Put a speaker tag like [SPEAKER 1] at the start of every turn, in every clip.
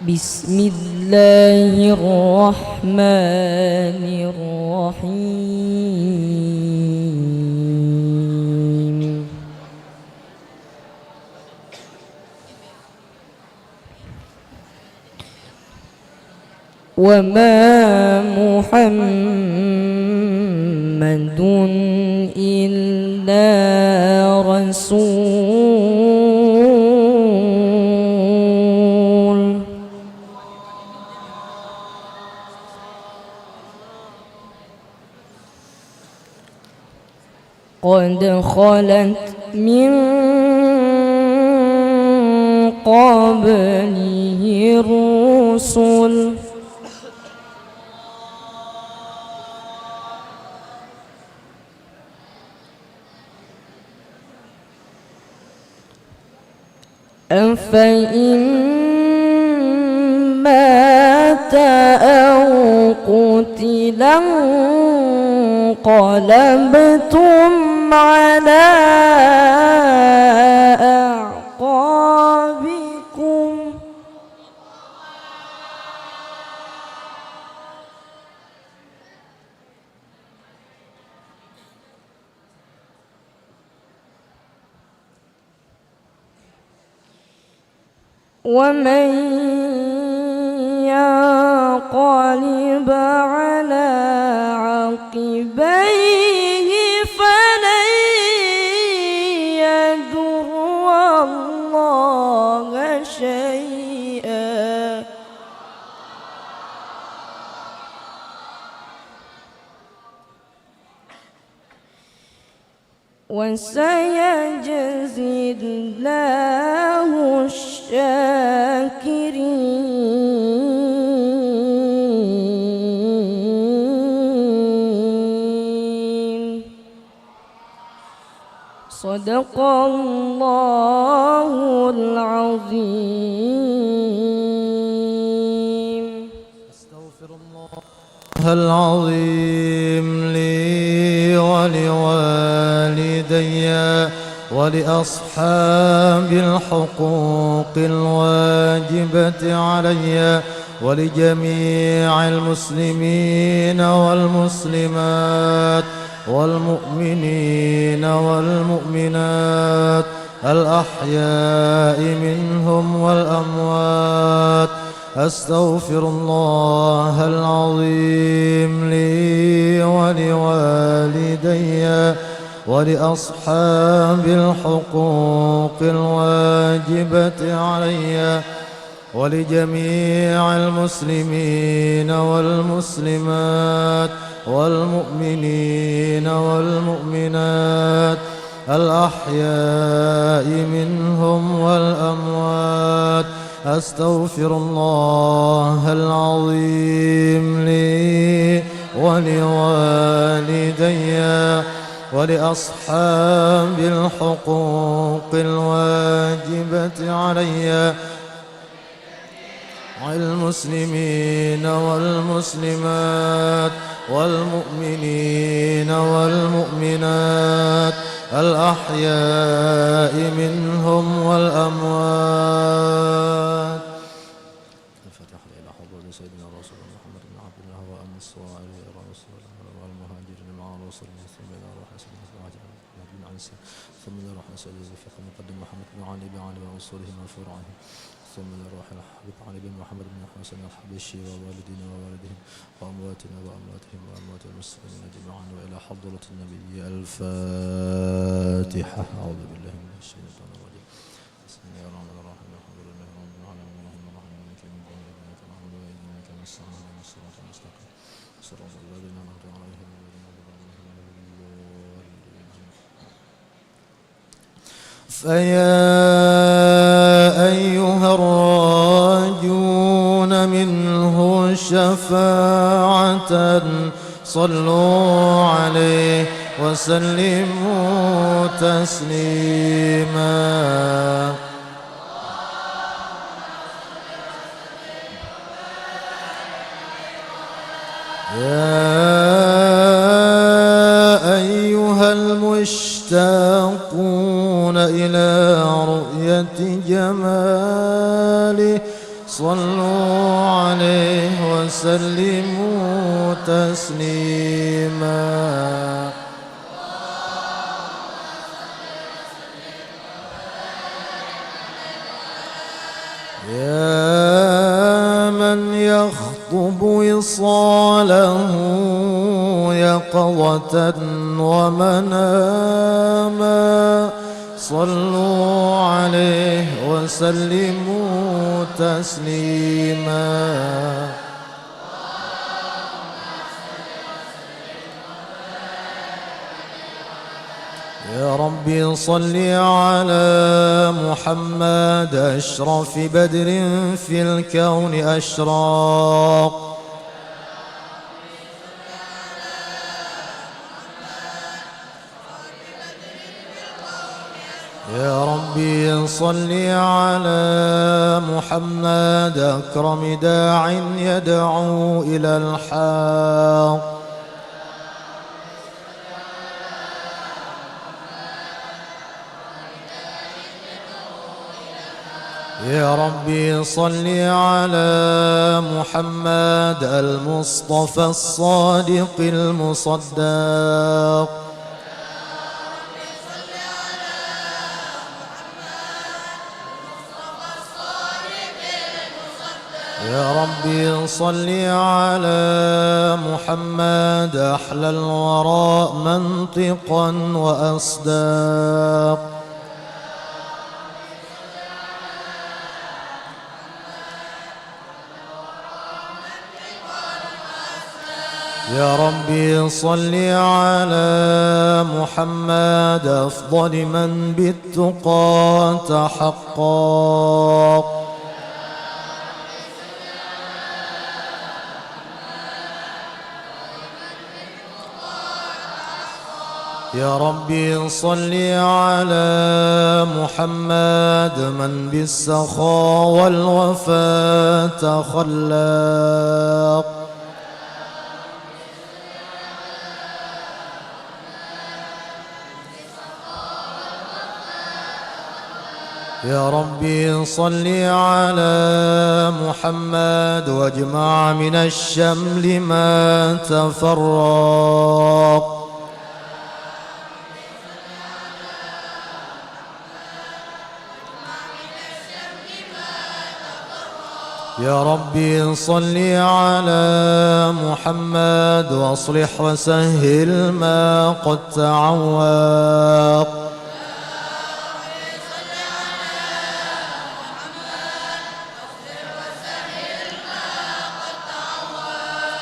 [SPEAKER 1] بسم الله الرحمن الرحيم وما محمد إلا رسول قد خلت من قبله الرسل أفإن مات أو قتلا انقلبتم على أعقابكم ومن ينقلب على عقبيه فلن يضر الله شيئا وسيجزي الله الشاكرين صدق الله العظيم.
[SPEAKER 2] أستغفر الله العظيم لي ولوالدي ولأصحاب الحقوق الواجبة علي ولجميع المسلمين والمسلمات والمؤمنين والمؤمنات الأحياء منهم والأموات. أستغفر الله العظيم لي ولوالدي ولأصحاب الحقوق الواجبة علي ولجميع المسلمين والمسلمات والمؤمنين والمؤمنات الأحياء منهم والأموات. أستغفر الله العظيم لي ولوالدي ولأصحاب الحقوق الواجبة علي المسلمين والمسلمات والمؤمنين والمؤمنات الأحياء منهم والأموات. الفاتحة إلى حضرة سيدنا رسول الله محمد بن عبد الله وأم الصائر إلى رسول الله والمهاجرين مع رسول الله ثم إلى روح سيدنا محمد بن عنسى ثم إلى روح سيدنا زفاق مقدم محمد بن علي بن علي ورسوله وفرعه ثم إلى روح الحبيب علي بن محمد بن حسن الحبشي ووالدنا ووالدهم وأمواتنا وأمواتهم وأموات المسلمين جميعا وإلى حضرة النبي. الفاتحة. أعوذ بالله من الشيطان الرجيم. بسم الله الرحمن الرحيم. الحمد لله رب العالمين الرحمن الرحيم مالك يوم الدين إياك نعبد وإياك نستعين اهدنا الصراط المستقيم صراط الذين أنعمت عليهم غير المغضوب عليهم ولا الضالين. فيا أيها الراجون منه شفاعة صلوا عليه وسلموا تسليما. يا أيها المشتاقون إلى رؤية جماله صلوا عليه وسلموا تسليما. يا من يخطب وصاله يقظة ومناما صلوا عليه وسلموا تسليما. يا ربي صل على محمد أشرف بدر في الكون أشراق. يا ربي صل على محمد أكرم داع يدعو إلى الحق. يا ربي صل على محمد المصطفى الصادق المصدق. يا ربي صل على محمد أحلى الوراء منطقا وأصداق. يا ربي صل على محمد أفضل من بالتقى تحقق. يا ربي صل على محمد من بالسخاء والوفاء تخلق. يا ربي صل على محمد واجمع من الشمل ما تفرق. يا ربي صل على محمد واصلح وسهل ما قد تعوق.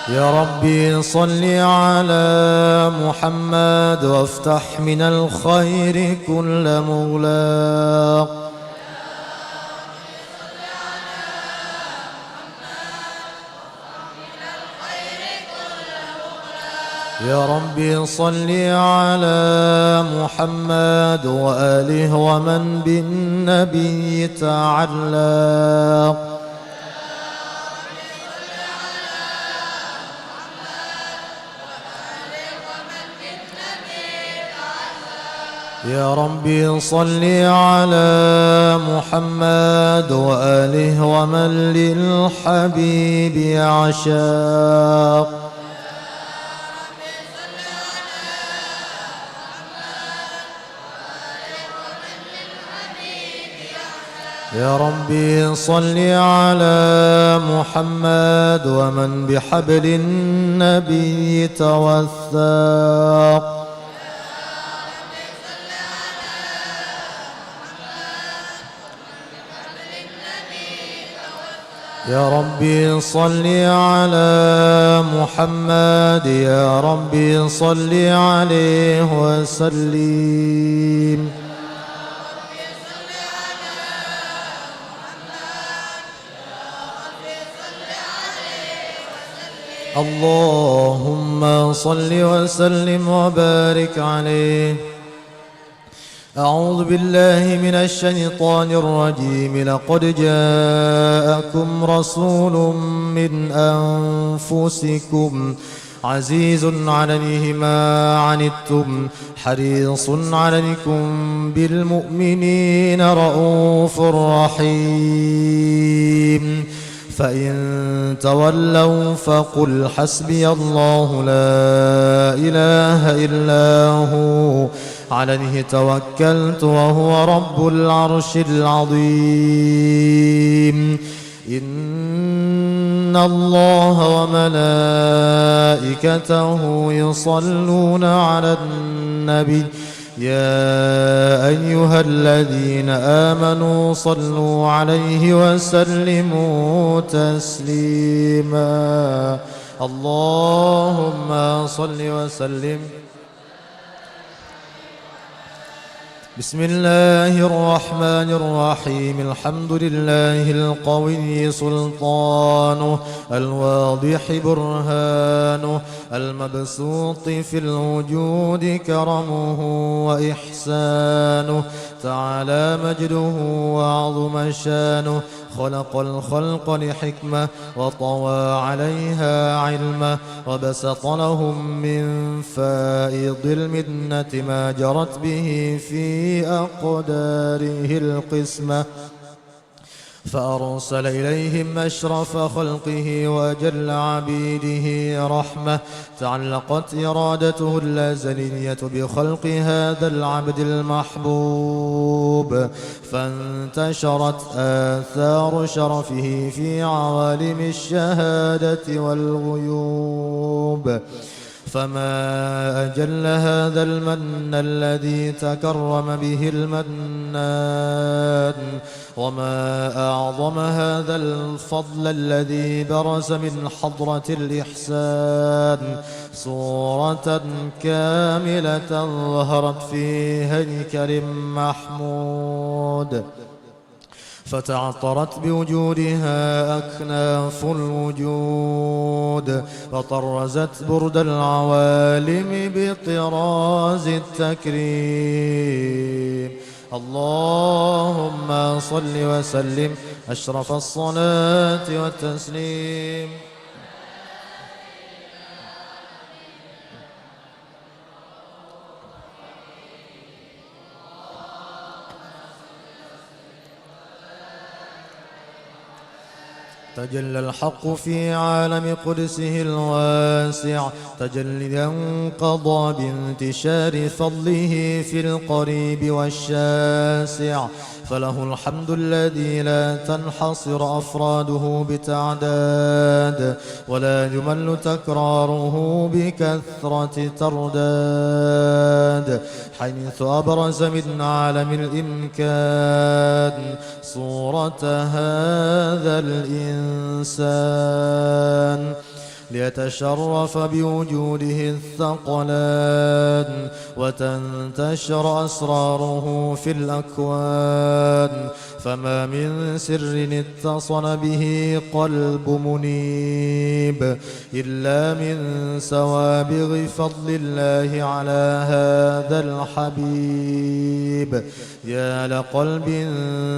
[SPEAKER 2] يا ربي صل على محمد وافتح من الخير كل مغلاق. يا ربي صل على محمد وآله ومن بالنبي تعلق. يا ربي صل على محمد وآله ومن للحبيب يعشاق. يا ربي صل على محمد ومن بحبل النبي توثق. يا ربي صل على محمد يا ربي صل عليه وسلم. اللهم صل وسلم وبارك عليه. أعوذ بالله من الشيطان الرجيم. لقد جاءكم رسول من أنفسكم عزيز عليه ما عنتم حريص عليكم بالمؤمنين رؤوف رحيم.
[SPEAKER 3] فإن تولوا فقل حسبي الله لا إله إلا هو عليه توكلت وهو رب العرش العظيم إن الله وملائكته يصلون على النبي يا أيها الذين آمنوا صلوا عليه وسلموا تسليما اللهم صل وسلم بسم الله الرحمن الرحيم الحمد لله القوي سلطانه الواضح برهانه المبسوط في الوجود كرمه وإحسانه تعالى مجده وعظم شانه خلق الخلق لحكمة وطوى عليها علمه وبسط لهم من فائض المنة ما جرت به في أقداره القسمة فأرسل إليهم أشرف خلقه وأجل عبيده رحمة تعلقت إرادته الأزلية بخلق هذا العبد المحبوب فانتشرت آثار شرفه في عوالم الشهادة والغيوب فما أجل هذا المن الذي تكرم به المنان وما أعظم هذا الفضل الذي برز من حضرة الإحسان صورة كاملة ظهرت في هيكل محمود فتعطرت بوجودها أكناف الوجود وطرزت برد العوالم بطراز التكريم اللهم صل وسلم أشرف الصلاة والتسليم تجلى الحق في عالم قدسه الواسع تجليا قضى بانتشار فضله في القريب والشاسع فله الحمد الذي لا تنحصر أفراده بتعداد ولا يمل تكراره بكثرة ترداد حيث أبرز من عالم الإمكان صورة هذا الإنسان ليتشرف بوجوده الثقلان وتنتشر أسراره في الأكوان فما من سر اتصل به قلب منيب إلا من سوابغ فضل الله على هذا الحبيب يا لقلب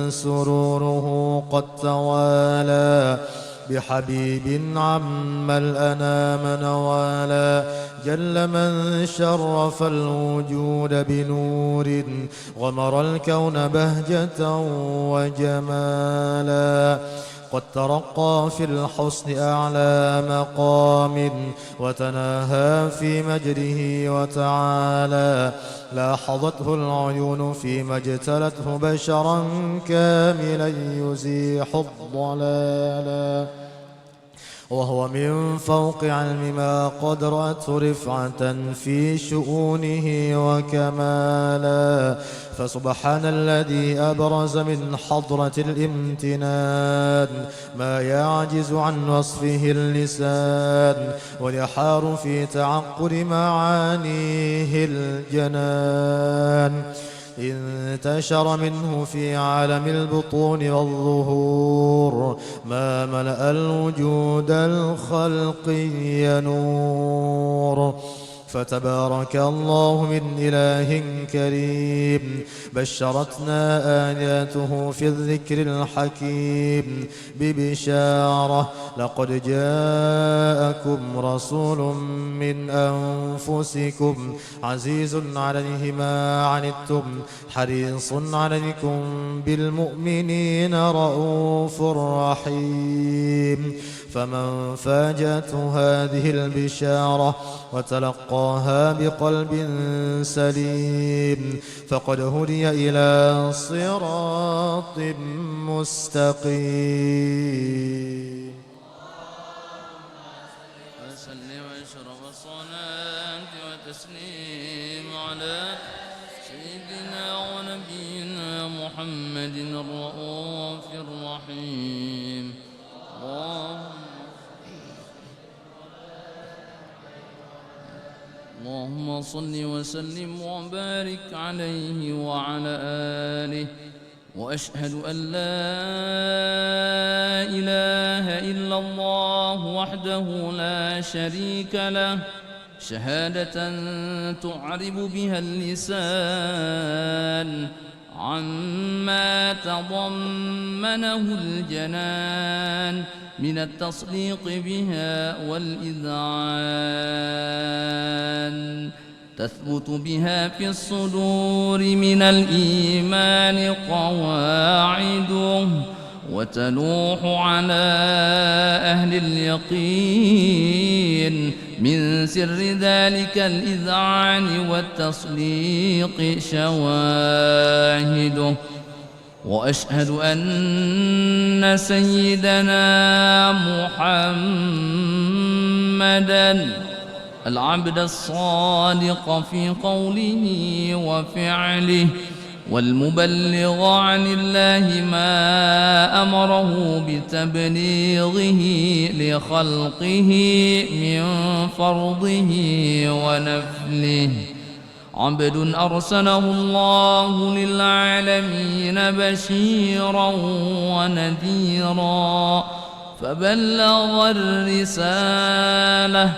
[SPEAKER 3] سروره قد توالى بحبيب عم الأنام نوالا جل من شرف الوجود بنور غمر الكون بهجة وجمالا قد ترقى في الحسن أعلى مقام وتناهى في مجده وتعالى لاحظته العيون فيما اجتلته بشرا كاملا يزيح الضلالا وهو من فوق علم ما قد رأته رفعة في شؤونه وكمالا فسبحان الذي أبرز من حضرة الامتنان ما يعجز عن وصفه اللسان ويحار في تعقل معانيه الجنان انتشر منه في عالم البطون والظهور ما ملأ الوجود الخلقي نور فتبارك الله من إله كريم بشرتنا آياته في الذكر الحكيم ببشارة لقد جاءكم رسول من أنفسكم عزيز عليه ما عنتم حريص عليكم بالمؤمنين رؤوف رحيم فمن فاجأته هذه البشارة وتلقاها بقلب سليم فقد هدي إلى صراط مستقيم.
[SPEAKER 4] وسلم واشرف الصلاة وتسليم على سيدنا ونبينا محمد الرؤوف الرحيم. اللهم صل وسلم وبارك عليه وعلى آله. وأشهد أن لا إله إلا الله وحده لا شريك له شهادة تعرب بها اللسان عما تضمنه الجنان من التصديق بها والإذعان تثبت بها في الصدور من الإيمان قواعده وتلوح على أهل اليقين من سر ذلك الإذعان والتصديق شواهده. وأشهد أن سيدنا محمدًا العبد الصادق في قوله وفعله والمبلغ عن الله ما أمره بتبليغه لخلقه من فرضه ونفله. عبد أرسله الله للعالمين بشيرا ونذيرا فبلغ الرسالة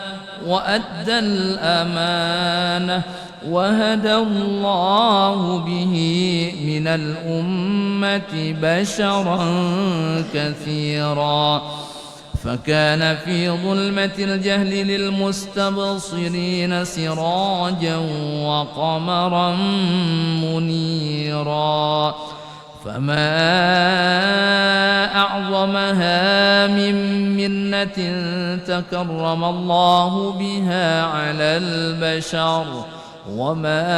[SPEAKER 4] وأدى الأمانة وهدى الله به من الأمة بشرا كثيرا فكان في ظلمة الجهل للمستبصرين سراجا وقمرا منيرا فما أعظمها من منة تكرم الله بها على البشر وما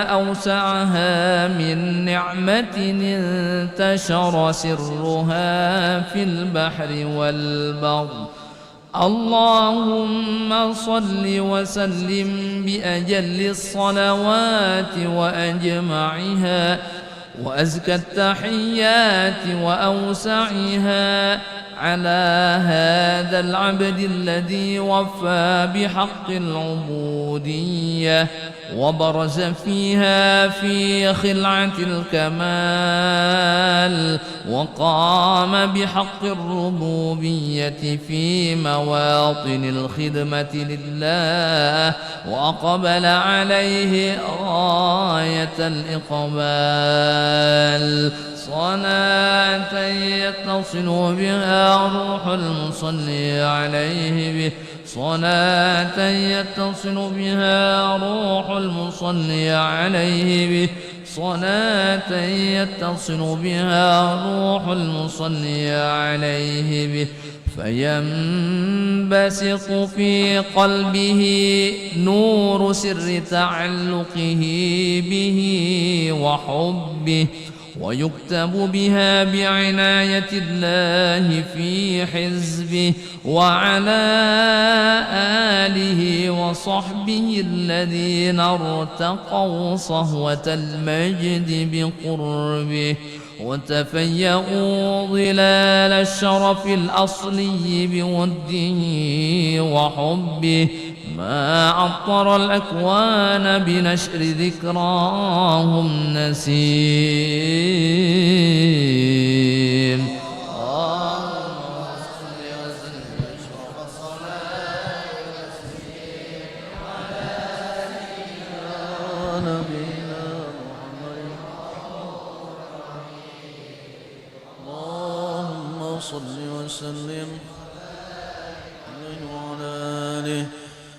[SPEAKER 4] أوسعها من نعمة انتشر سرها في البحر والبر. اللهم صل وسلم بأجل الصلوات وأجمعها وأزكى التحيات وأوسعها على هذا العبد الذي وفى بحق العبودية وبرز فيها في خلعة الكمال وقام بحق الربوبية في مواطن الخدمة لله وأقبل عليه غاية الإقبال صلاة يتصل بها روح المصلي عليه به صلاة يتصل بها روح المصلي عليه به صلاة يتصل بها روح المصلي عليه به فينبسط في قلبه نور سر تعلقه به وحبه ويكتب بها بعناية الله في حزبه وعلى آله وصحبه الذين ارتقوا صهوة المجد بقربه وتفيأوا ظلال الشرف الأصلي بوده وحبه ما عطر الأكوان بنشر ذكراهم نسيم.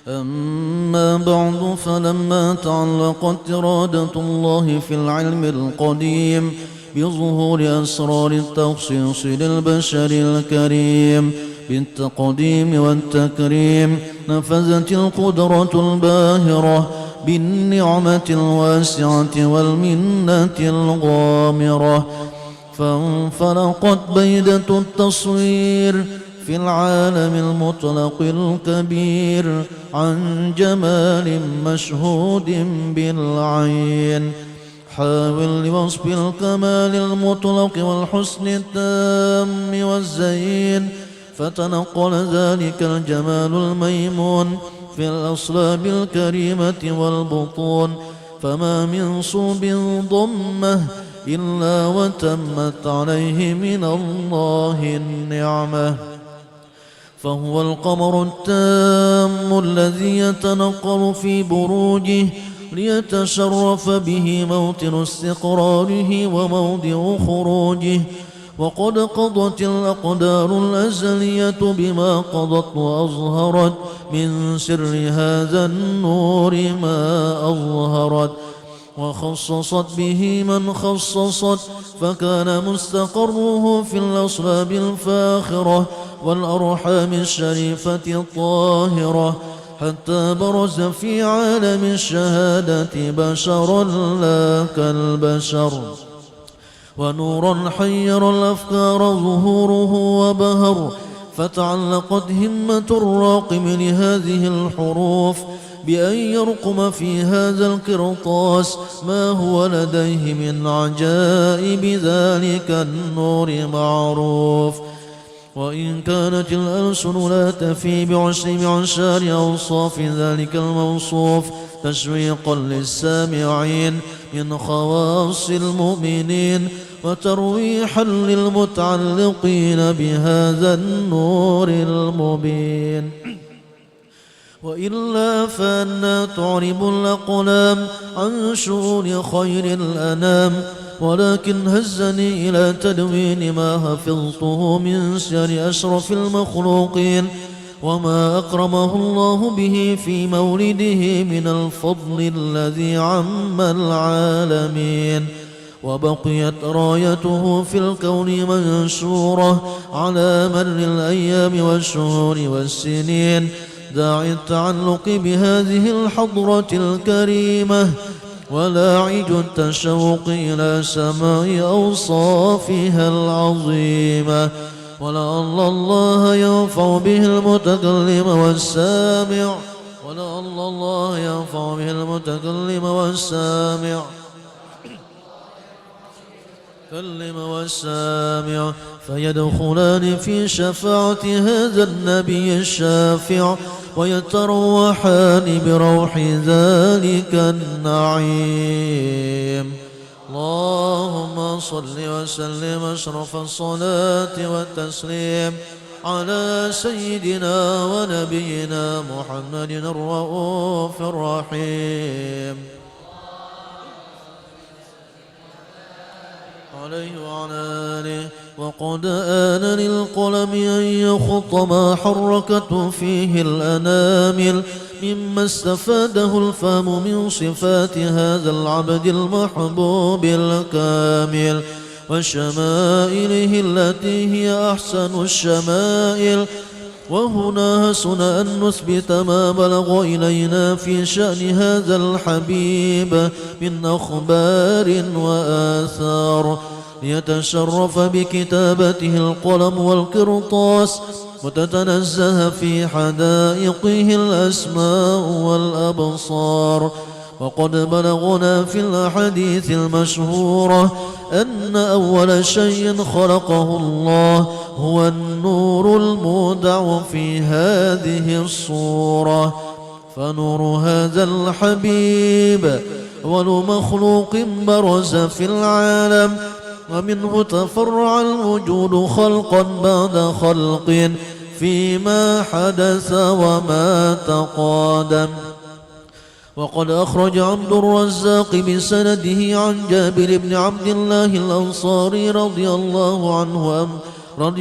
[SPEAKER 5] أما بعد فلما تعلقت إرادة الله في العلم القديم بظهور أسرار التخصيص للبشر الكريم بالتقديم والتكريم. نفذت القدرة الباهرة بالنعمة الواسعة والمنة الغامرة، فانفلقت بيدة التصوير في العالم المطلق الكبير عن جمال مشهود بالعين. حاول لوصف الكمال المطلق والحسن التام والزين، فتنقل ذلك الجمال الميمون في الأصلاب الكريمة والبطون، فما من صوب ضمه إلا وتمت عليه من الله النعمة. فهو القمر التام الذي يتنقل في بروجه ليتشرف به موطن استقراره وموضع خروجه. وقد قضت الأقدار الأزلية بما قضت وأظهرت من سر هذا النور ما أظهرت، وخصصت به من خصصت، فكان مستقره في الأصلاب الفاخرة والأرحام الشريفة الطاهرة، حتى برز في عالم الشهادة بشرا لا كالبشر. ونورا حير الأفكار ظهوره وبهر، فتعلقت همة الراقم لهذه الحروف بأن يرقم في هذا القرطاس ما هو لديه من عجائب ذلك النور معروف. وإن كانت الألسن لا تفي بعشر معشار أوصاف ذلك الموصوف تشويقا للسامعين من خواص المؤمنين وترويحا للمتعلقين بهذا النور المبين، وإلا فأنا تعرب الأقلام عن شؤون خير الأنام. ولكن هزني إلى تدوين ما حفظته من سير أشرف المخلوقين وما أكرمه الله به في مولده من الفضل الذي عم العالمين. وبقيت رايته في الكون منشورة على مر الأيام والشهور والسنين، داعي التعلق بهذه الحضرة الكريمة ولاعج التشوق إلى سماع أوصافها العظيمة. ولعل الله ينفع به المتكلم والسامع، ولعل الله ينفع به المتكلم والسامع فيدخلان في شفاعة هذا النبي الشافع ويتروحان بروح ذلك النعيم. اللهم صل وسلم أشرف الصلاة والتسليم على سيدنا ونبينا محمد الرؤوف الرحيم عليه وعلى آله. وقد آن للقلم أن يخط ما حركته فيه الأنامل مما استفاده الفهم من صفات هذا العبد المحبوب الكامل وشمائله التي هي أحسن الشمائل. وهنا حسن أن نثبت ما بلغ إلينا في شأن هذا الحبيب من أخبار وآثار، ليتشرف بكتابته القلم والقرطاس وتتنزه في حدائقه الأسماء والأبصار. وقد بلغنا في الأحاديث المشهورة أن أول شيء خلقه الله هو النور المودع في هذه الصورة. فنور هذا الحبيب أول مخلوق برز في العالم، ومنه تفرع الوجود خلقا بعد خلق فيما حدث وما تقادم. وقد أخرج عبد الرزاق بسنده عن جابر بن عبد الله الأنصاري رضي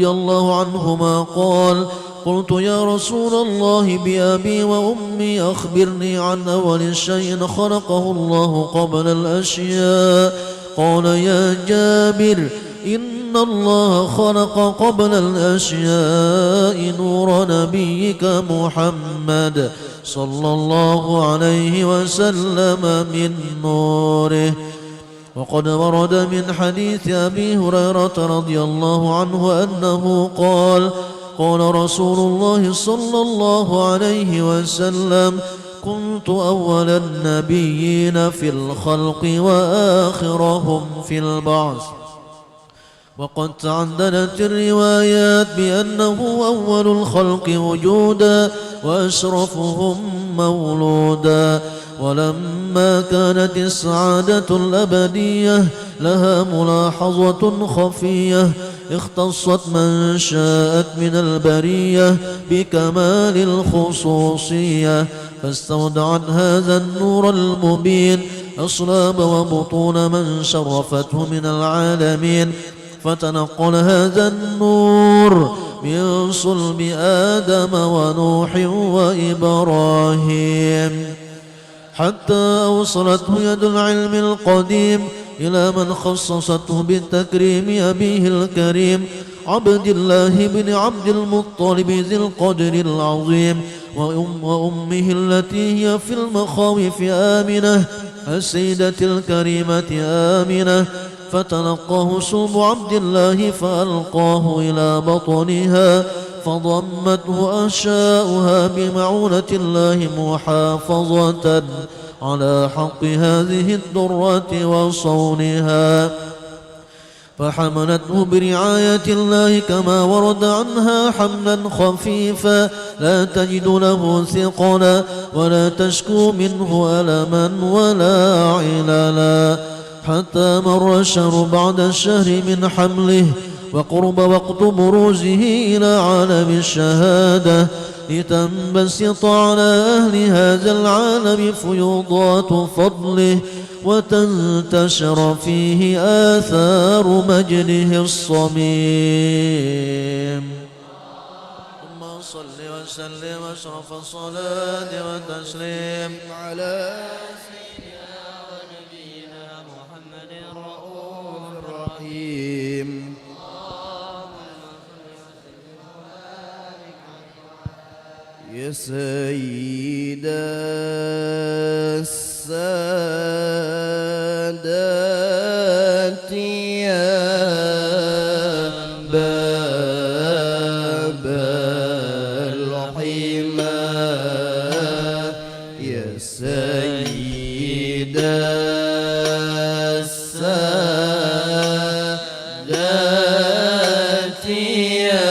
[SPEAKER 5] الله عنهما قال: قلت يا رسول الله بأبي وأمي أخبرني عن أول شيء خلقه الله قبل الأشياء. قال يا جابر إن الله خلق قبل الأشياء نور نبيك محمد صلى الله عليه وسلم من نوره. وقد ورد من حديث أبي هريرة رضي الله عنه أنه قال قال رسول الله صلى الله عليه وسلم كنت أول النبيين في الخلق وآخرهم في البعث. وقد تعددت الروايات بأنه أول الخلق وجودا وأشرفهم مولودا. ولما كانت السعادة الأبدية لها ملاحظة خفية اختصت من شاءت من البرية بكمال الخصوصية، فاستودعت هذا النور المبين أصلاب وبطون من شرفته من العالمين، فتنقل هذا النور من صلب آدم ونوح وإبراهيم حتى أوصلته يد العلم القديم إلى من خصصته بالتكريم أبيه الكريم عبد الله بن عبد المطلب ذي القدر العظيم، وأمه التي هي في المخاوف آمنة السيدة الكريمة آمنة، فتلقاه صلب عبد الله فألقاه إلى بطنها فضمته أشاؤها بمعونة الله محافظة على حق هذه الدرة وصونها، فحملته برعاية الله كما ورد عنها حملا خفيفا لا تجد له ثقلا ولا تشكو منه ألما ولا عللا، حتى مر الشهر بعد الشهر من حمله وقرب وقت بروزه إلى عالم الشهادة لتنبسط على أهل هذا العالم فيوضات فضله وتنتشر فيه آثار مجده الصميم. ثم صل وسلم أشرف الصلاة والتسليم على سيدنا ونبينا محمد الرؤوف الرحيم. يا سيد السادات يا باب الحمى يا سيد السادات يا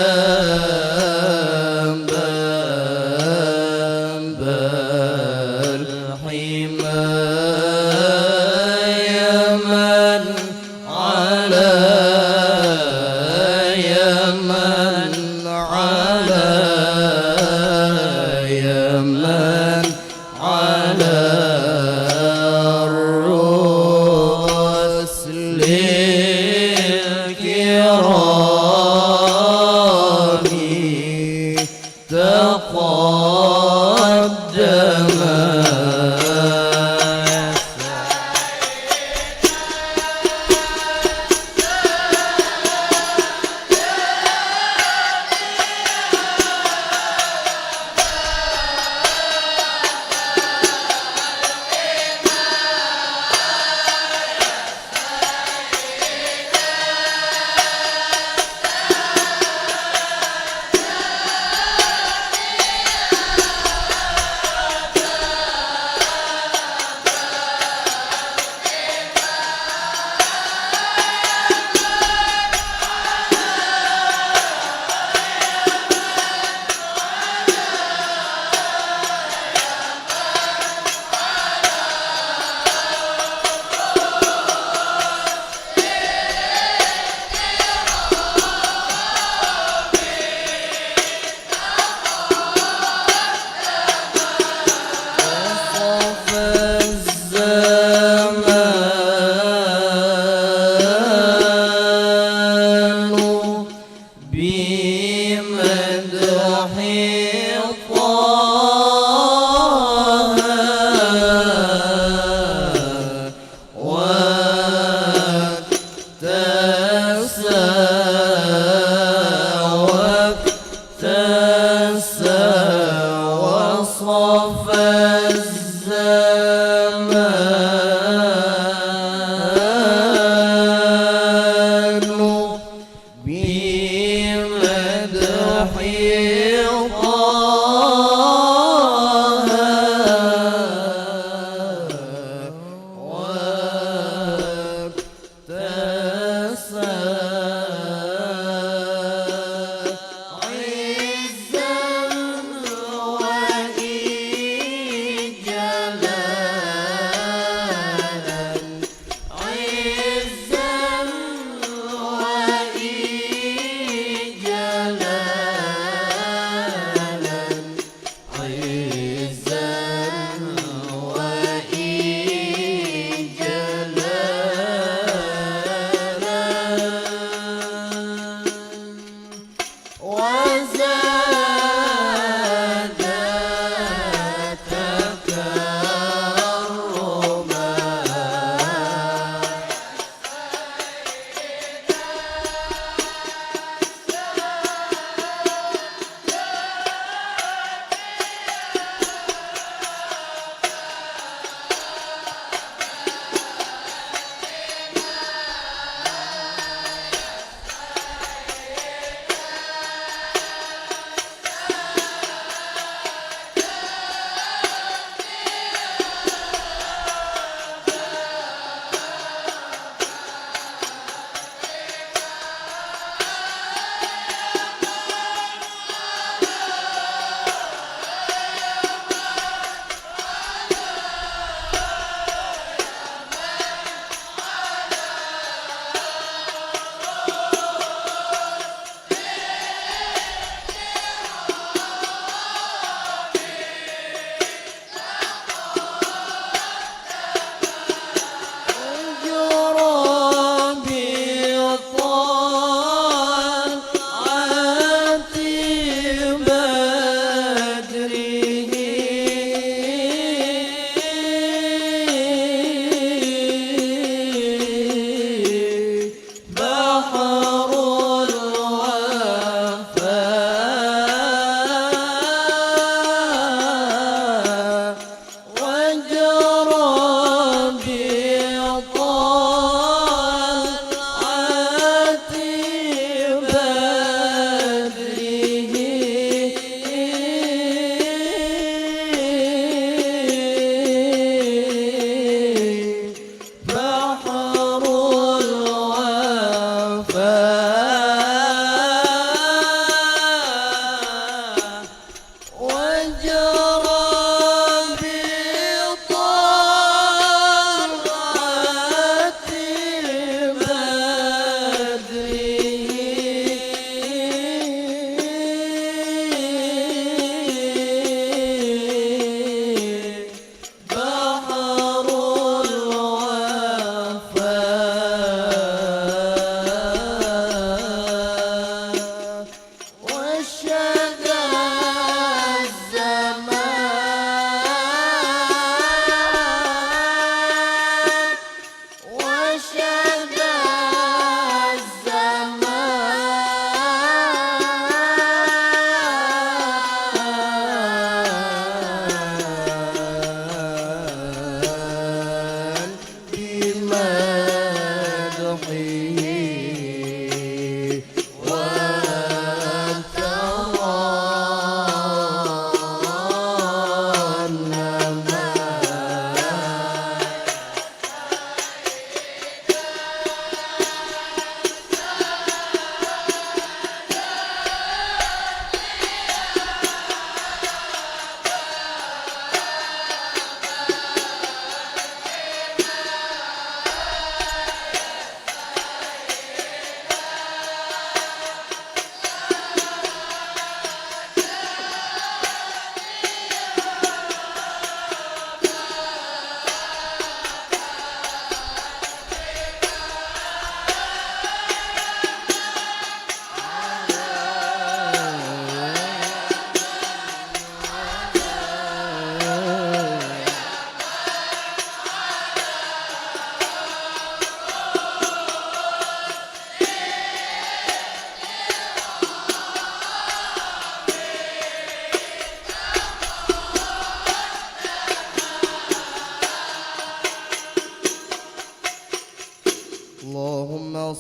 [SPEAKER 3] وأنت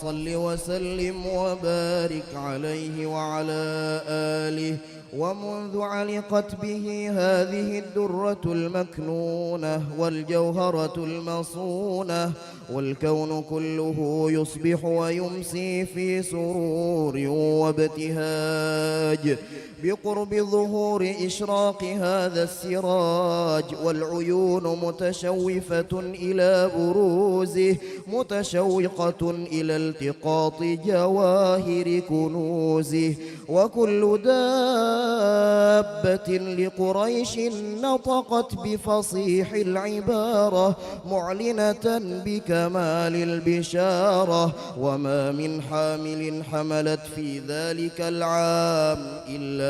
[SPEAKER 6] صل وسلم وبارك عليه وعلى آله. ومنذ علقت به هذه الدرة المكنونة والجوهرة المصونة والكون كله يصبح ويمسي في سرور وابتهاج بقرب ظهور إشراق هذا السراج، والعيون متشوفة إلى بروزه متشوقة إلى التقاط جواهر كنوزه. وكل دابة لقريش نطقت بفصيح العبارة معلنة بكمال البشارة، وما من حامل حملت في ذلك العام إلا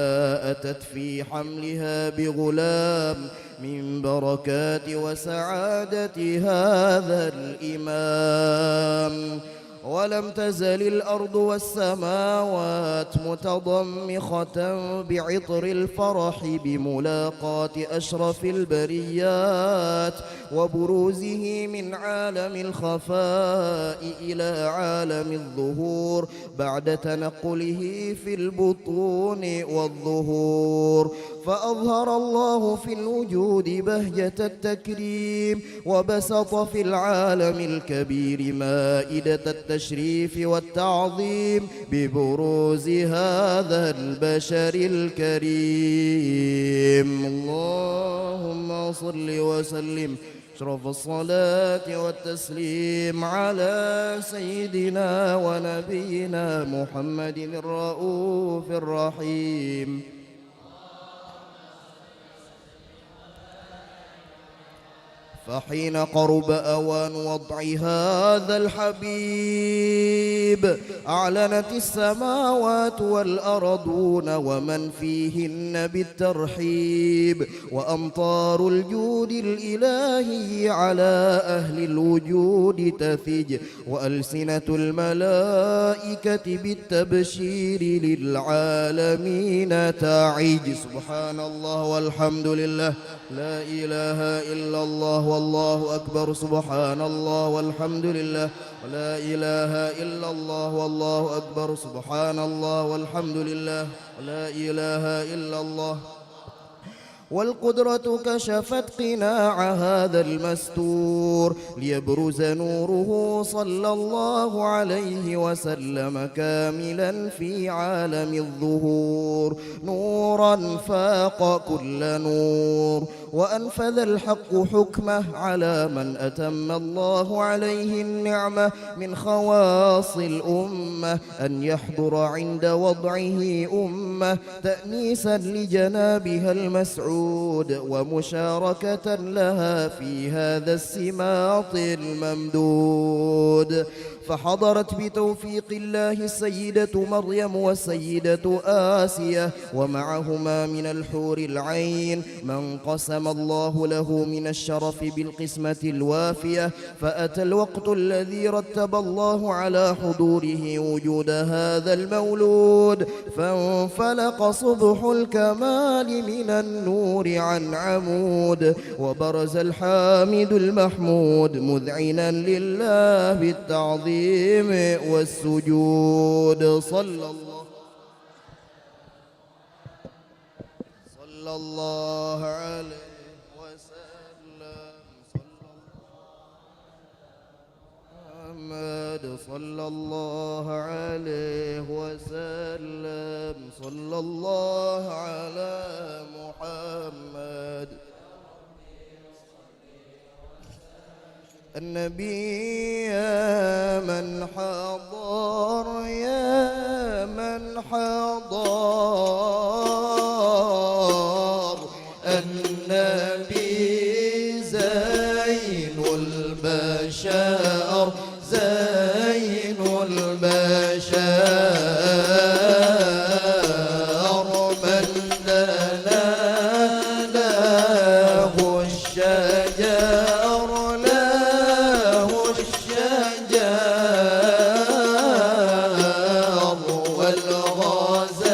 [SPEAKER 6] أتت في حملها بغلام من بركات وسعادة هذا الإمام. ولم تزل الأرض والسماوات متضمخة بعطر الفرح بملاقاة أشرف البريات وبروزه من عالم الخفاء إلى عالم الظهور بعد تنقله في البطون والظهور. فأظهر الله في الوجود بهجة التكريم، وبسط في العالم الكبير مائدة التشريف والتعظيم ببروز هذا البشر الكريم. اللهم صل وسلم أشرف الصلاة والتسليم على سيدنا ونبينا محمد الرؤوف الرحيم. فحين قرب أوان وضع هذا الحبيب أعلنت السماوات والأرضون ومن فيهن بالترحيب، وأمطار الجود الإلهي على أهل الوجود تثج، وألسنة الملائكة بالتبشير للعالمين تعج. سبحان الله والحمد لله، لا إله إلا الله والله أكبر. سبحان الله والحمد لله، ولا إله إلا الله والله أكبر. سبحان الله والحمد لله، ولا إله إلا الله. والقدرة كشفت قناع هذا المستور ليبرز نوره صلى الله عليه وسلم كاملا في عالم الظهور، نورا فاق كل نور. وأنفذ الحق حكمه على من أتم الله عليه النعمة من خواص الأمة أن يحضر عند وضعه أمة تأنيسا لجنابها المسعود ومشاركة لها في هذا السماط الممدود. فحضرت بتوفيق الله السيدة مريم والسيدة آسية، ومعهما من الحور العين من قسم الله له من الشرف بالقسمة الوافية. فأتى الوقت الذي رتب الله على حضوره وجود هذا المولود، فانفلق صبح الكمال من النور عن عمود، وبرز الحامد المحمود مذعنا لله بالتعظيم والسجود. صلى الله عليه وسلم. محمد صلى الله عليه وسلم. صلى الله على محمد النبي. يا من حضر يا من حضر النبي زين البشر زين البشر من لنا له الشجر له الشجر والغزال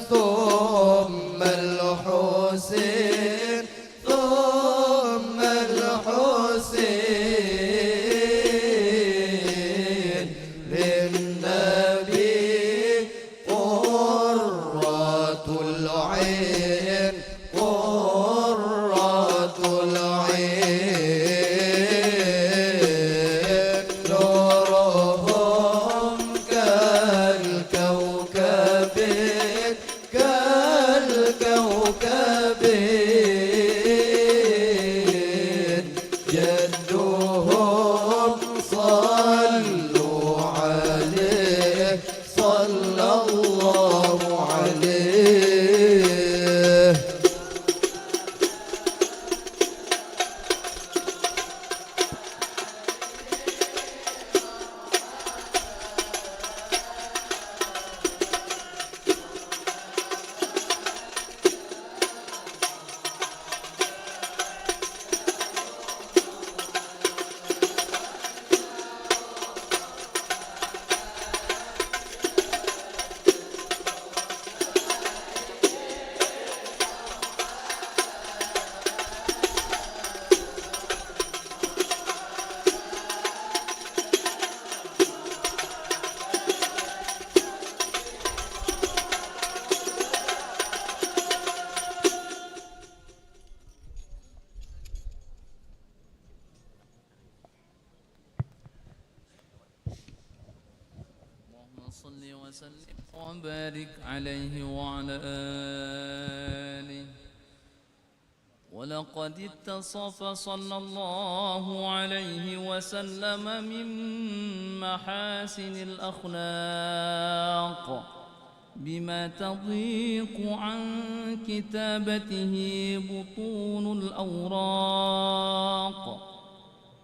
[SPEAKER 6] ثم الحسين ثم الحسين للنبي قرة العين قرة العين نورهم كالكوكب كالكوكب جدهم صلوا عليه صلى الله عليه.
[SPEAKER 4] صل وسلم وبارك عليه وعلى آله. ولقد اتصف صلى الله عليه وسلم من محاسن الأخلاق بما تضيق عن كتابته بطون الأوراق.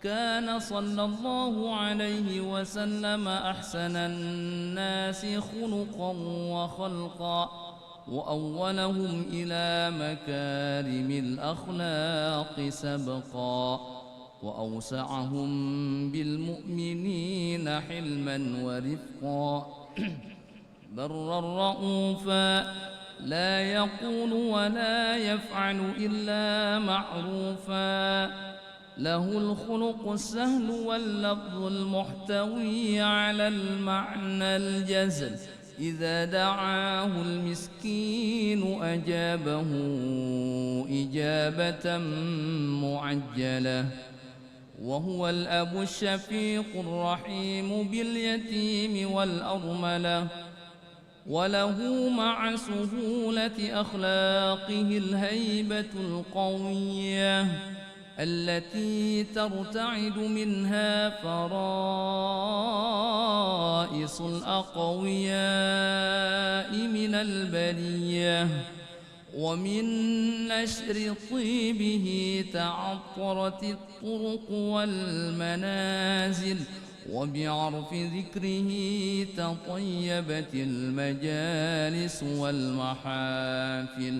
[SPEAKER 4] كان صلى الله عليه وسلم أحسن الناس خلقا وخلقا وأولهم إلى مكارم الأخلاق سبقا وأوسعهم بالمؤمنين حلما ورفقا برا رؤوفا لا يقول ولا يفعل إلا معروفا له الخلق السهل واللفظ المحتوي على المعنى الجزل إذا دعاه المسكين أجابه إجابة معجلة وهو الأب الشفيق الرحيم باليتيم والأرملة وله مع سهولة أخلاقه الهيبة القوية التي ترتعد منها فرائص الأقوياء من البرية ومن نشر طيبه تعطرت الطرق والمنازل وبعرف ذكره تطيبت المجالس والمحافل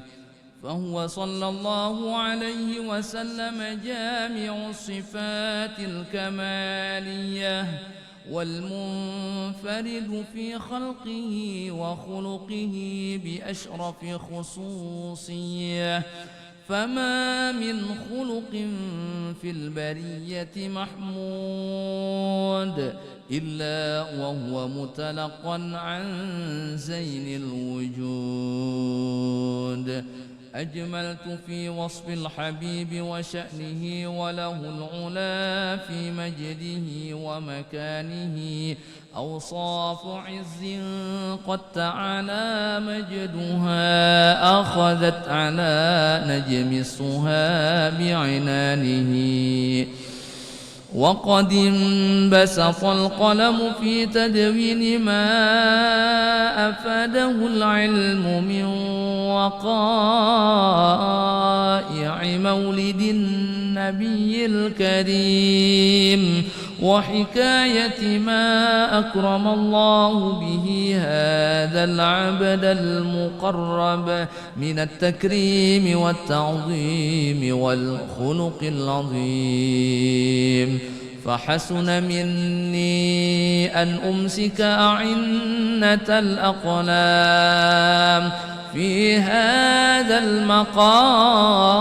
[SPEAKER 4] فهو صلى الله عليه وسلم جامع الصفات الكمالية والمنفرد في خلقه وخلقه بأشرف خصوصية فما من خلق في البرية محمود إلا وهو متلقا عن زين الوجود. أجملت في وصف الحبيب وشأنه وله العلا في مجده ومكانه أوصاف عز قد تعالى مجدها أخذت على نجم السها بعنانه وقد انبسط القلم في تدوين ما أفاده العلم من وقائع مولد النبي الكريم وحكاية ما أكرم الله به هذا العبد المقرب من التكريم والتعظيم والخلق العظيم. فحسن مني أن أمسك أعنة الأقلام في هذا المقام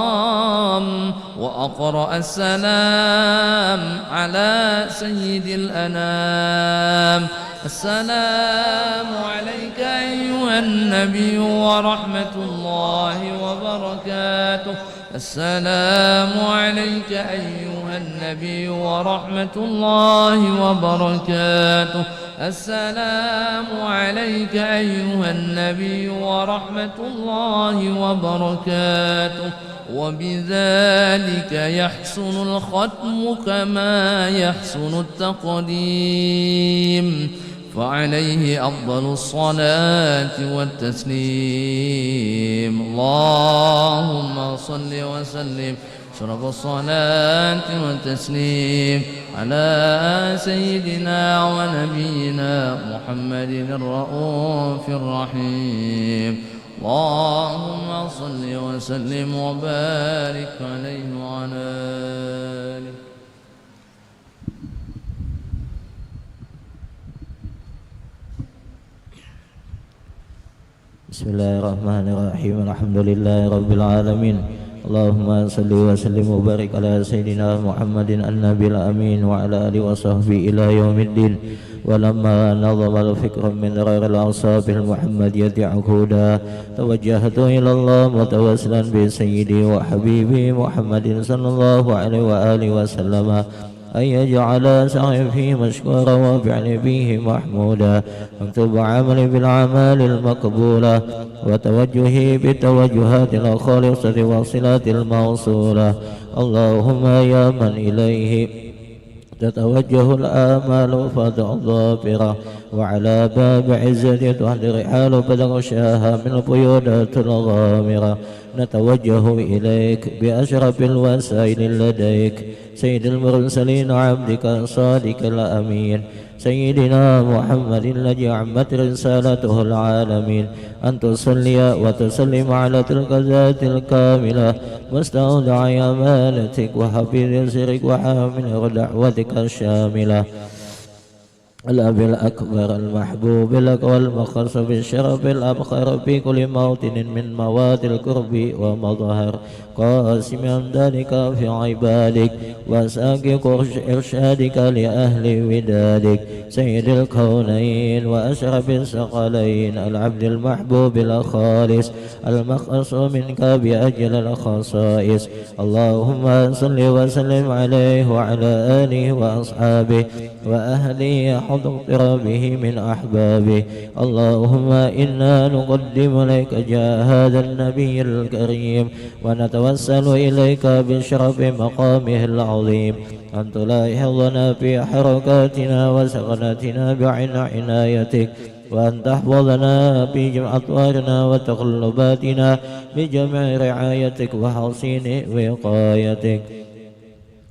[SPEAKER 4] وأقرأ السلام على سيد الأنام. السلام عليك أيها النبي ورحمة الله وبركاته. السلام عليك أيها النبي ورحمة الله وبركاته. السلام عليك أيها النبي ورحمة الله وبركاته. وبذلك يحسن الختم كما يحسن التقديم، فعليه أفضل الصلاة والتسليم. اللهم صل وسلم شرف الصلاة والتسليم على سيدنا ونبينا محمد الرؤوف الرحيم. اللهم صل وسلم وبارك عليه وعلى آله.
[SPEAKER 7] بسم الله الرحمن الرحيم. الحمد لله رب العالمين. اللهم صل وسلم وبارك على سيدنا محمد النبي الأمين وعلى آله وصحبه إلى يوم الدين. ولما نظم الفكر من غير الأوصاف المحمدية عقودا توجهت إلى الله متوسلا بسيدي وحبيبي محمد صلى الله عليه وآله وسلم أن يجعل سعي فيه مشكورا وفعل فيه محمودا، واكتب عملي بالأعمال المقبولة وتوجهي بالتوجهات الخالصة والصلات الموصولة. اللهم يا من إليه تتوجه الآمال فتظافره، وعلى باب عزة تحضر حال بدرشاها من القيودات الغامرة نتوجه إليك بأشرف الوسائل لديك سيد المرسلين عبدك الصادق الأمين سيدنا محمد الذي عمت رسالته العالمين، أن تصلي وتسلم على تلك الذات الكاملة مستودع أمانتك وحفيظ سرك وحامل دعوتك الشاملة، الأب الأكبر المحبوب لك والمخص بالشرف الأبخر في كل موطن من مواد القرب ومظهر قاسم أمدادك في عبادك وساقق إرشادك لأهل ودادك سيد الكونين وأشرف الثقلين العبد المحبوب الخالص المخص منك بأجل الخصائص. اللهم صل وسلم عليه وعلى آله وأصحابه وأهله حضر به من أحبابه. اللهم إنا نقدم لك جاه هذا النبي الكريم ونتوسل إليك بشرف مقامه العظيم أن تلاحظنا في حركاتنا وسكناتنا بعين عنايتك، وأن تحفظنا في جمع أطوارنا وتقلباتنا بجمع رعايتك وحصين وقايتك،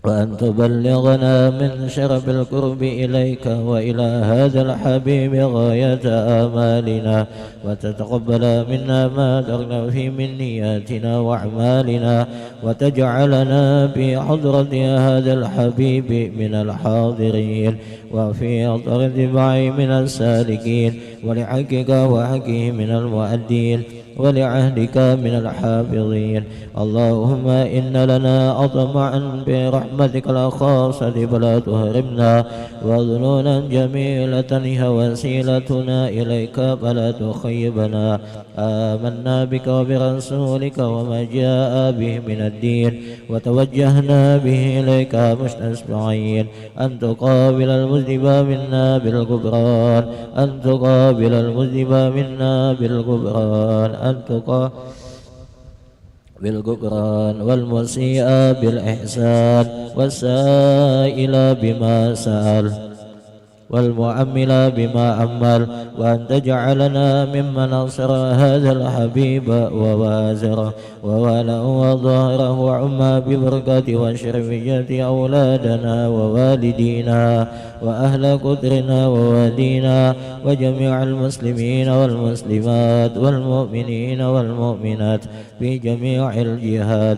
[SPEAKER 7] وأن تبلغنا من شرف القرب إليك وإلى هذا الحبيب غاية آمالنا، وتتقبل منا ما ترغب في من نياتنا وأعمالنا، وتجعلنا في حضرة هذا الحبيب من الحاضرين وفي أطر اتباعه من السالكين، ولحقك وحقه من المؤدين ولعهدك من الحافظين. اللهم إن لنا أطمعا برحمتك الخاصة فلا تهرمنا، وظنونا جميلة هي وسيلتنا إليك فلا تخيبنا. آمنا بك وبرسولك وما جاء به من الدين، وتوجهنا به إليك مستسمعين أن تقابل المذنب منا بالغفران، أن تقابل المذنب منا بالغفران، بالغفران والمسيء بالإحسان، والسائل بما سأل والمعمل بما عمل، وأن تجعلنا ممن نصر هذا الحبيب ووازره ووله وظهره وعم ببركة وشرفية أولادنا ووالدينا وأهل قدرنا ووادينا وجميع المسلمين والمسلمات والمؤمنين والمؤمنات في جميع الجهات.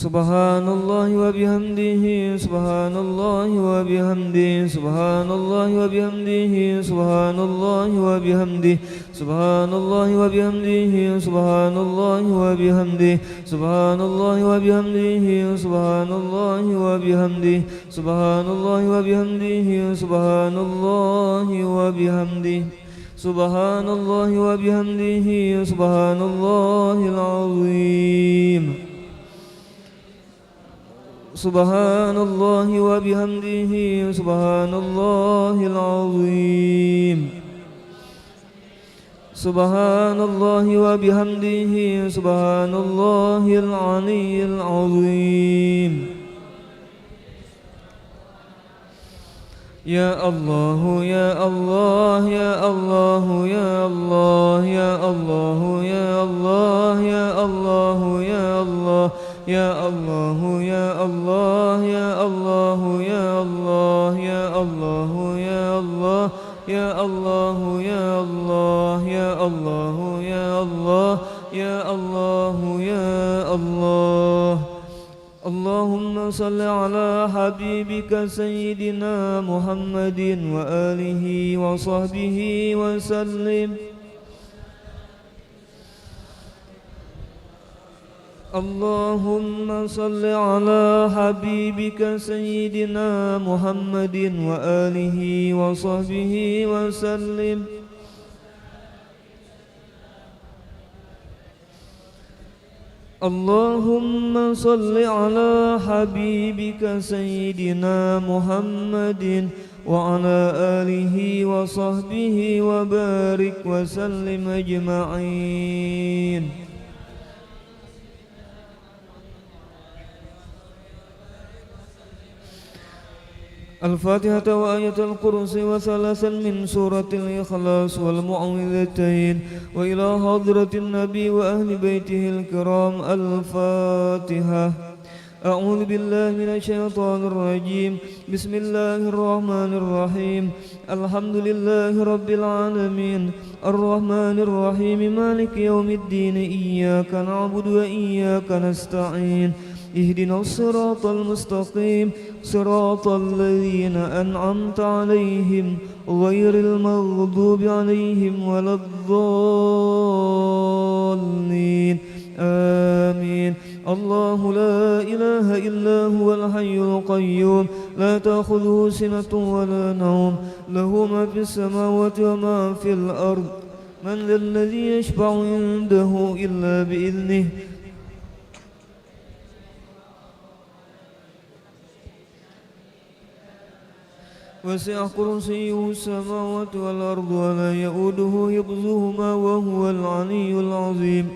[SPEAKER 8] Subhanallah wa bihamdihi, subhanallah wa bihamdihi, subhanallah wa bihamdihi, subhanallah wa bihamdihi, subhanallah wa bihamdihi, subhanallah wa bihamdihi, subhanallah wa bihamdihi, subhanallah wa bihamdihi, subhanallah wa bihamdihi, subhanallah wa bihamdihi, subhanallah wa bihamdihi, subhanallahil azim. Subhanallah wa bihamdihi, subhanallahil azim. Subhanallah wa bihamdihi, subhanallahil aliyyil azim. Ya Allah, ya Allah, ya Allah, ya Allah, ya Allah, ya Allah, ya Allah, ya Allah. Ya Allah, ya Allah, ya Allah, ya Allah, ya Allah, ya Allah, ya Allah, ya Allah, ya Allah, ya Allah, ya Allah, ya Allah. Allahumma salli ala habibika sayyidina Muhammadin wa alihi wa sahbihi wa sallim. Allahumma salli ala habibika sayyidina Muhammadin wa alihi wa sahbihi wa sallim. Allahumma salli ala habibika sayyidina Muhammadin wa ala alihi wa sahbihi wa barik wa sallim ajma'in. الفاتحة وآية الكرسي وثلاثا من سورة الإخلاص والمعوذتين وإلى حضرة النبي وأهل بيته الكرام الفاتحة. أعوذ بالله من الشيطان الرجيم. بسم الله الرحمن الرحيم. الحمد لله رب العالمين الرحمن الرحيم مالك يوم الدين إياك نعبد وإياك نستعين اهدنا الصراط المستقيم صراط الذين أنعمت عليهم غير المغضوب عليهم ولا الضالين آمين. الله لا إله إلا هو الحي القيوم لا تأخذه سنة ولا نوم له ما في السماوات وما في الأرض من ذا الذي يشفع عنده إلا بإذنه وسع كرسيه السماوات والأرض ولا يؤوده حفظهما وهو العلي العظيم.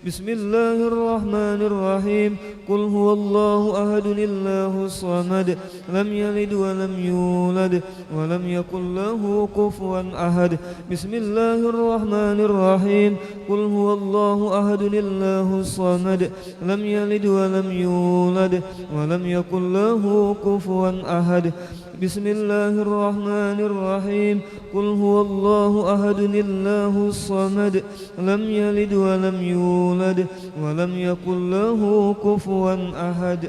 [SPEAKER 8] بسم الله الرحمن الرحيم. قل هو الله أحد الله الصمد لم يلد ولم يولد ولم يكن له كفوا أحد. بسم الله الرحمن الرحيم. قل هو الله أحد الله الصمد لم يلد ولم يولد ولم يكن له كفوا أحد. بسم الله الرحمن الرحيم. قل هو الله أحد الله الصمد لم يلد ولم يولد ولم يكن له كفوا أحد.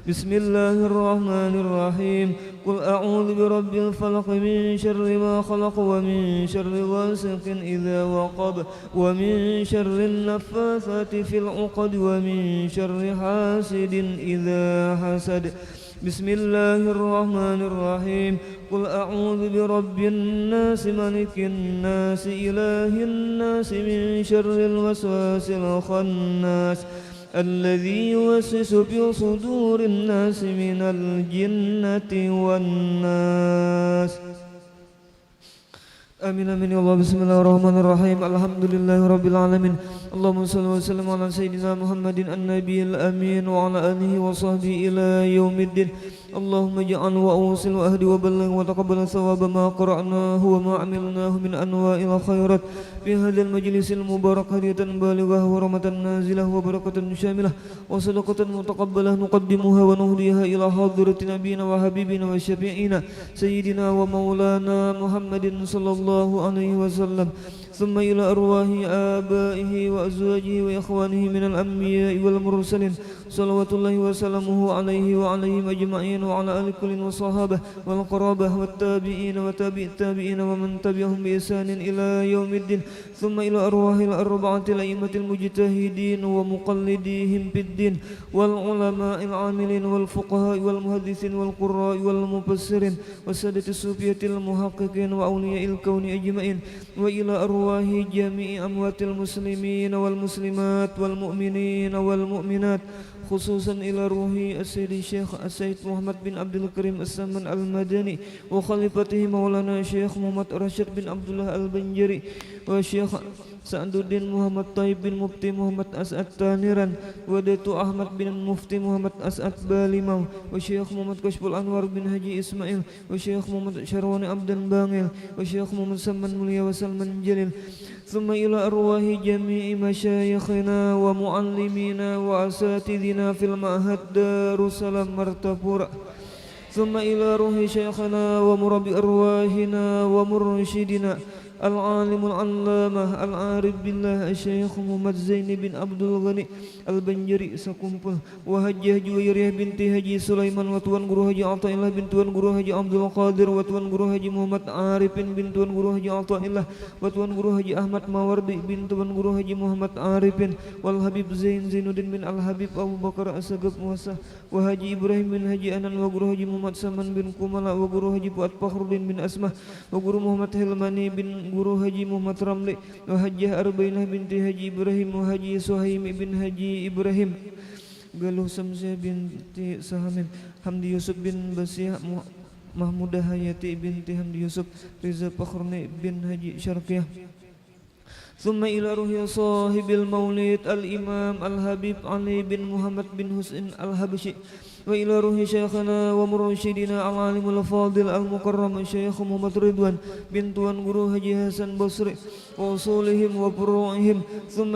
[SPEAKER 8] بسم الله الرحمن الرحيم. قل أعوذ برب الفلق من شر ما خلق ومن شر غاسق إذا وقب ومن شر النفاثات في العقد ومن شر حاسد إذا حسد. بسم الله الرحمن الرحيم. قل أعوذ برب الناس ملك الناس إله الناس من شر الوسواس الخناس الذي يوسوس في صدور الناس من الجنة والناس. آمين آمين يا الله. بسم الله الرحمن الرحيم. الحمد لله رب العالمين. اللهم صل وسلم على سيدنا محمد النبي الأمين وعلى آله وصحبه إلى يوم الدين. اللهم اجعل وأوصل وأهدي وبلغ وتقبل ثواب ما قرأناه وما عملناه من أنواع الخيرات في هذا المجلس المبارك هدية بالغة ورحمة نازلة وبركة شاملة وصدقة متقبلة نقدمها ونهديها إلى حضرة نبينا وحبيبنا وشفيعنا سيدنا ومولانا محمد صلى الله عليه وسلم. ثم إلى أرواح آبائه وأزواجه وإخوانه من الأنبياء والمرسلين صلوات الله وسلامه عليه وعليهم أجمعين وعلى آل كل وصحابه والقرابة والتابعين وتابع التابعين ومن تبعهم بإحسان إلى يوم الدين ثم إلى أرواح الأربعة الأئمة المجتهدين ومقلديهم في الدين والعلماء العاملين والفقهاء والمحدثين والقراء والمفسرين والسادة الصوفية المحققين وأولياء الكون أجمعين وإلى أرواح جميع أموات المسلمين والمسلمات والمؤمنين والمؤمنات خصوصا إلى روح السيد الشيخ السيد محمد بن عبد الكريم السمن المدني وخليفته مولانا الشيخ محمد راشد بن عبد الله البنجري والشيخ سعد الدين محمد طيب بن مفتي محمد أسعد تانيران وديتو أحمد بن مفتي محمد أسعد باليمau والشيخ محمد كشف الأنوار بن حجي إسماعيل والشيخ محمد شرواني عبد بانغيل والشيخ محمد سمن مليا وسلمان جليل ثم إلى أرواح جميع مشايخنا ومعلمينا وأساتذنا في المعهد دار السلام مرتفورة ثم إلى روح شيخنا ومربي أرواحنا ومرشدنا العالم العلامة العارف بالله الشيخ محمد زين بن عبد الغني البنجري سكومبل وهجه جويرية بنت هجي سليمان وتوان guru haji Athaillah bin tuan guru haji Abdul Qadir وتوان guru haji Muhammad Arifin bin tuan guru haji Athaillah وتوان guru haji Ahmad Mawardi bin tuan guru haji Muhammad Arifin wal Habib Zainuddin bin Al Habib Abu Bakar Asagab Muasa wa haji Ibrahim bin haji Anan wa guru haji Muhammad Saman bin Kumala wa guru haji Fuad Fakhruddin bin Asmah wa guru Muhammad Hilmani bin guru haji Muhammad Ramli wa hajjah Arbainah binti haji Ibrahim wa haji Suhaim bin haji Ibrahim Galuh Samsyah binti Sahamin Hamdi Yusuf bin Basiyah Mahmudah Hayati binti Hamdi Yusuf Riza Fakhrni bin haji Syarqiyah ثم إلى روح صاحب المولد الإمام الحبيب علي بن محمد بن حسين الحبشي وإلى روح شيخنا ومرشدنا العالم الفاضل المكرم الشيخ محمد رضوان بن توان guru haji Hasan Basri وأصولهم وفروعهم ثم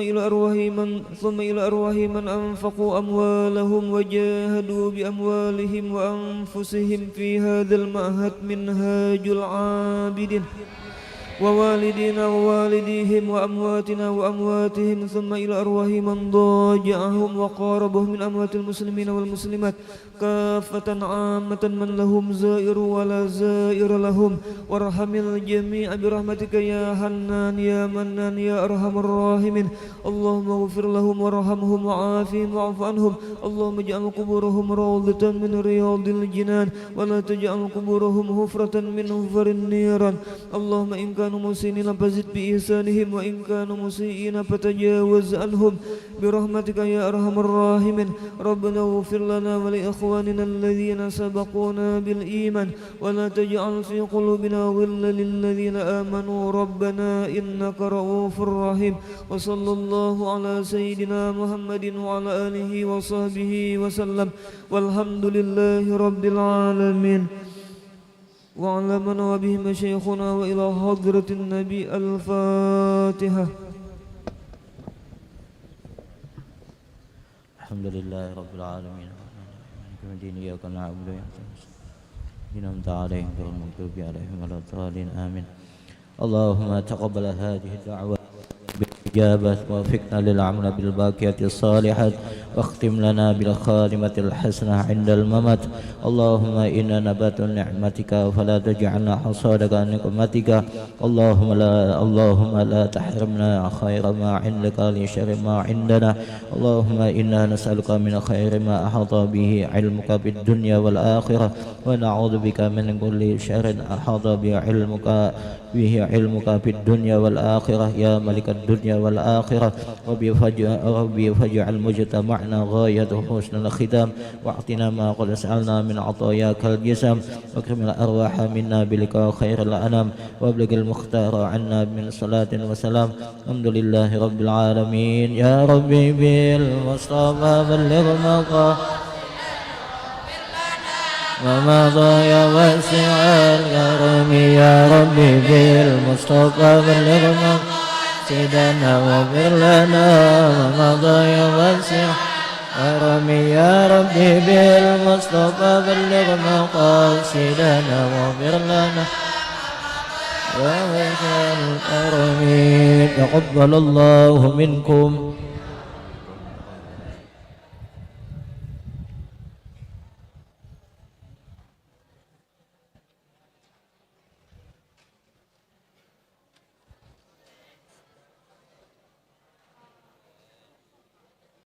[SPEAKER 8] إلى أرواح من أنفقوا أموالهم وجاهدوا بأموالهم وأنفسهم في هذا المعهد منهاج العابدين ووالدينا ووالديهم وأمواتنا وأمواتهم ثم إلى أرواح من ضاجعهم وقاربهم من أموات المسلمين والمسلمات كافة عامة من لهم زائر ولا زائر لهم وارحم الجميع برحمتك يا حنان يا منان يا أرحم الراحمين اللهم اغفر لهم وارحمهم وعافهم واعف عنهم اللهم اجعل قبورهم روضة من رياض الجنان ولا تجعل قبورهم حفرة من حفر النيران اللهم إن كانوا محسنين فزد بإحسانهم وإن كانوا مسيئين فتجاوز عنهم برحمتك يا أرحم الراحمين ربنا اغفر لنا ولإخواننا الذين سبقونا بالإيمان ولا تجعل في قلوبنا غلا للذين آمنوا ربنا إنك رؤوف رحيم وصلى الله على سيدنا محمد وعلى آله وصحبه وسلم والحمد لله رب العالمين وعلى من وبه مشايخنا وإلى حضرة النبي الفاتحة.
[SPEAKER 7] الحمد لله رب العالمين مالك يوم الدين إياك نعبد وإياك نستعين أنعمت عليهم غير المغضوب عليهم ولا الضالين آمين. اللهم تقبل هذه الدعوة بالإجابة ووفقنا للعمل بالباقيات الصالحات واختم لنا بالخاتمة الحسنة عند الممات. اللهم إنا نبات نعمتك فلا تجعلنا حصادك عن نقمتك. اللهم لا تحرمنا خير ما عندك لشر ما عندنا. اللهم إنا نسألك من خير ما أحاط به علمك في الدنيا والآخرة ونعوذ بك من كل شر أحاط به علمك في الدنيا والآخرة يا ملك الدنيا والآخرة. ربي فاجعل مجتمعنا غاية حسن الختام واعطنا ما قد سألنا من عطاياك الجسم واكرم الأرواح منا بلقاء خير الأنام وابلغ المختار عنا من صلاة وسلام. الحمد لله رب العالمين. يا ربي بالمصطفى بلغ مقام ومضى يا واسع الكرم. يا ربي بالمصطفى بلغ مقصدنا واغفر لنا ومضى يا واسع الكرم. يا ربي بالمصطفى بلغ مقاصدنا واغفر لنا يا خير الأرمين تقبل الله منكم